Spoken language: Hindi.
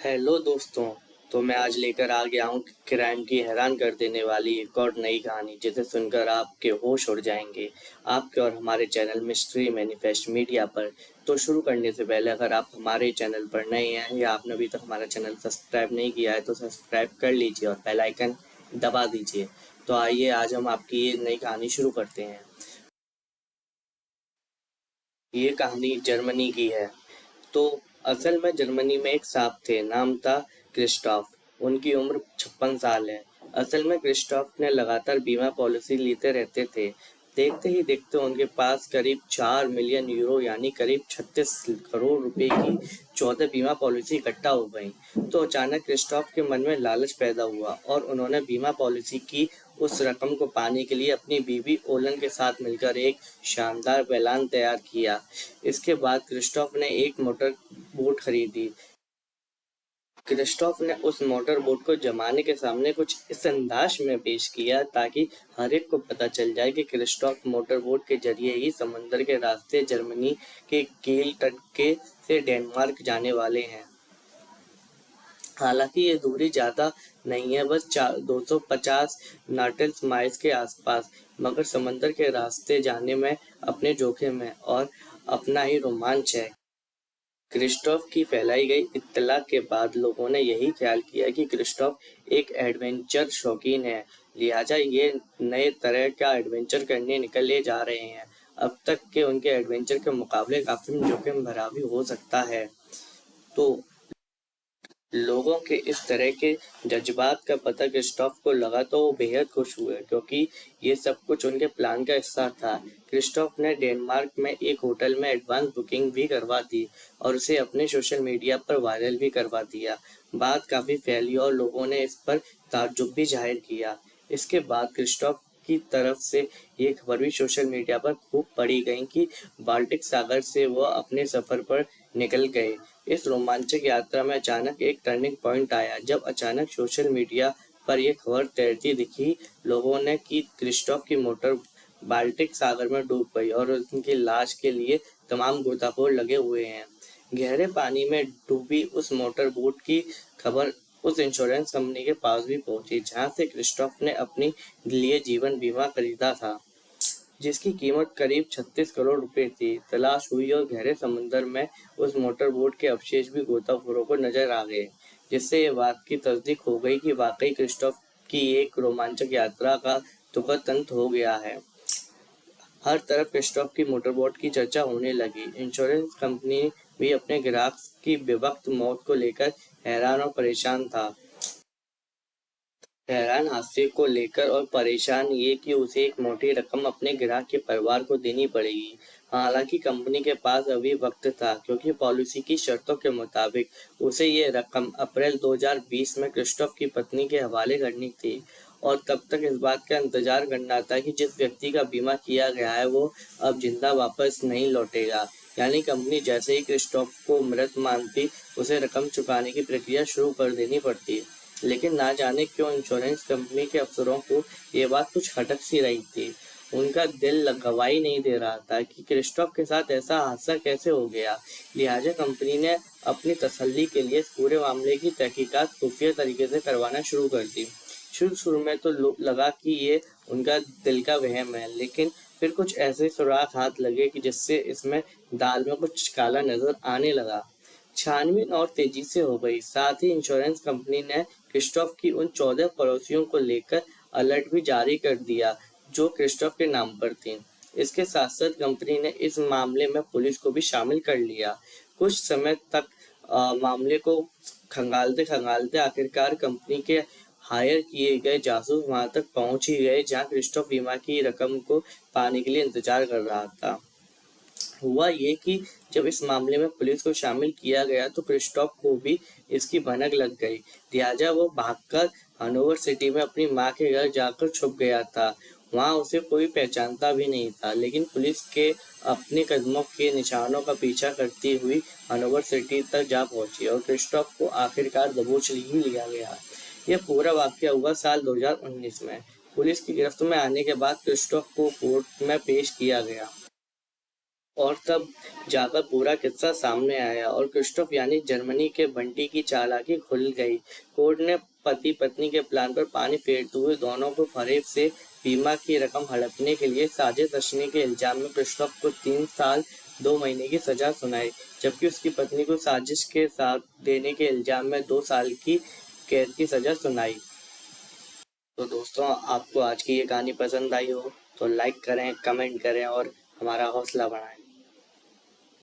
हेलो दोस्तों। तो मैं आज लेकर आ गया हूँ क्राइम की हैरान कर देने वाली एक और नई कहानी जिसे सुनकर आपके होश उड़ जाएंगे। आपके और हमारे चैनल मिस्ट्री मैनिफेस्ट मीडिया पर। तो शुरू करने से पहले अगर आप हमारे चैनल पर नए हैं या आपने अभी तक हमारा चैनल सब्सक्राइब नहीं किया है तो सब्सक्राइब कर लीजिए और बेल आइकन दबा दीजिए। तो आइए आज हम आपकी ये नई कहानी शुरू करते हैं। ये कहानी जर्मनी की है। तो असल में जर्मनी में एक साहब थे, नाम था क्रिस्टॉफ। उनकी उम्र 56 साल है। असल में क्रिस्टॉफ ने लगातार बीमा पॉलिसी लेते रहते थे। देखते ही देखते उनके पास करीब 4 मिलियन यूरो यानी करीब 36 करोड़ रुपए की 14 बीमा पॉलिसी इकट्ठा हो गई। तो अचानक क्रिस्टॉफ के मन में लालच पैदा हुआ और उन्होंने बीमा पॉलिसी की उस रकम को पाने के लिए अपनी बीवी ओलन के साथ मिलकर एक शानदार प्लान तैयार किया। इसके बाद क्रिस्टोफ ने एक मोटर बोट खरीदी। क्रिस्टोफ ने उस मोटर बोट को जमाने के सामने कुछ इस अंदाज में पेश किया ताकि हर एक को पता चल जाए कि क्रिस्टोफ मोटर बोट के जरिए ही समंदर के रास्ते जर्मनी के कील तट के से डेनमार्क जाने वाले हैं। हालांकि ये दूरी ज़्यादा नहीं है, बस 250 नॉटिकल माइल्स के आसपास, मगर समंदर के रास्ते जाने में अपने जोखिम है और अपना ही रोमांच है। क्रिस्टोफ की फैलाई गई इत्तला के बाद लोगों ने यही ख्याल किया कि क्रिस्टोफ एक एडवेंचर शौकीन है, लिहाजा ये नए तरह का एडवेंचर करने निकले जा रहे हैं। अब तक के उनके एडवेंचर के मुकाबले काफी जोखिम भरा भी हो सकता है। तो लोगों के इस तरह के जज्बात का पता क्रिस्टोफ को लगा तो वो बेहद खुश हुए, क्योंकि ये सब कुछ उनके प्लान का हिस्सा था। क्रिस्टोफ ने डेनमार्क में एक होटल में एडवांस बुकिंग भी करवा दी और उसे अपने सोशल मीडिया पर वायरल भी करवा दिया। बात काफ़ी फैली और लोगों ने इस पर ताज्जुब भी जाहिर किया। इसके बाद क्रिस्टोफ की तरफ से ये खबर भी सोशल मीडिया पर खूब पढ़ी गई कि बाल्टिक सागर से वह अपने सफ़र पर निकल गए। इस रोमांचक यात्रा में अचानक एक टर्निंग पॉइंट आया जब अचानक सोशल मीडिया पर यह खबर तैरती दिखी लोगों ने कि क्रिस्टोफ की मोटर बाल्टिक सागर में डूब गई और उनकी लाश के लिए तमाम गोताखोर लगे हुए हैं। गहरे पानी में डूबी उस मोटर बोट की खबर उस इंश्योरेंस कंपनी के पास भी पहुंची जहां से क्रिस्टोफ ने अपने लिए जीवन बीमा खरीदा था, जिसकी कीमत करीब 36 करोड़ रुपए थी। तलाश हुई और गहरे समुद्र में उस मोटर बोट के अवशेष भी गोताखोरों को नजर आ गए, जिससे ये बात की तस्दीक हो गई कि वाकई क्रिस्टोफ की एक रोमांचक यात्रा का दुखद अंत हो गया है। हर तरफ क्रिस्टोफ की मोटरबोट की चर्चा होने लगी। इंश्योरेंस कंपनी भी अपने ग्राहक की बेवक्त मौत को लेकर हैरान और परेशान था। हैरान हादसे को लेकर और परेशान ये कि उसे एक मोटी रकम अपने ग्राहक के परिवार को देनी पड़ेगी। हालांकि कंपनी के पास अभी वक्त था, क्योंकि पॉलिसी की शर्तों के मुताबिक उसे ये रकम अप्रैल 2020 में क्रिस्टोफ की पत्नी के हवाले करनी थी और तब तक इस बात का इंतजार करना था कि जिस व्यक्ति का बीमा किया गया है वो अब जिंदा वापस नहीं लौटेगा। यानी कंपनी जैसे ही क्रिस्टोफ को मृत मानती उसे रकम चुकाने की प्रक्रिया शुरू कर देनी पड़ती। लेकिन ना जाने क्यों इंश्योरेंस कंपनी के अफसरों को ये बात कुछ खटक सी रही थी। उनका दिल गवाही नहीं दे रहा था कि क्रिस्टोफ के साथ ऐसा हादसा कैसे हो गया। लिहाजा कंपनी ने अपनी तसल्ली के लिए इस पूरे मामले की तहकीकात खुफिया तरीके से करवाना शुरू कर दी। शुरू शुरू में तो लगा कि ये उनका दिल का वहम है, लेकिन फिर कुछ ऐसे सुराग हाथ लगे कि जिससे इसमें दाल में कुछ काला नजर आने लगा। छानबीन और तेजी से हो गई। साथ ही इंश्योरेंस कंपनी ने क्रिस्टोफ की उन 14 पड़ोसियों को लेकर अलर्ट भी जारी कर दिया जो क्रिस्टोफ के नाम पर थी। इसके साथ साथ कंपनी ने इस मामले में पुलिस को भी शामिल कर लिया। कुछ समय तक मामले को खंगालते खंगालते आखिरकार कंपनी के हायर किए गए जासूस वहां तक पहुंच ही गए जहां क्रिस्टोफ बीमा की रकम को पाने के लिए इंतजार कर रहा था। हुआ ये कि जब इस मामले में पुलिस को शामिल किया गया तो क्रिस्टोफ को भी इसकी भनक लग गई। लिहाजा वो भागकर हनोवर सिटी में अपनी मां के घर जाकर छुप गया था। वहां उसे कोई पहचानता भी नहीं था, लेकिन पुलिस के अपने कदमों के निशानों का पीछा करती हुई हनोवर सिटी तक जा पहुंची और क्रिस्टोफ को आखिरकार दबोच ही लिया गया। यह पूरा वाकया हुआ साल 2019 में। पुलिस की गिरफ्त में आने के बाद क्रिस्टोफ को कोर्ट में पेश किया गया और तब जाकर पूरा किस्सा सामने आया और क्रिस्टोफ यानी जर्मनी के बंटी की चालाकी खुल गई। कोर्ट ने पति पत्नी के प्लान पर पानी फेरते हुए दोनों को फरेब से बीमा की रकम हड़पने के लिए साजिश रचने के इल्जाम में क्रिस्टोफ को 3 साल 2 महीने की सजा सुनाई, जबकि उसकी पत्नी को साजिश के साथ देने के इल्जाम में 2 साल की कैद की सजा सुनाई। तो दोस्तों, आपको आज की ये कहानी पसंद आई हो तो लाइक करें, कमेंट करें और हमारा हौसला बढ़ाएं।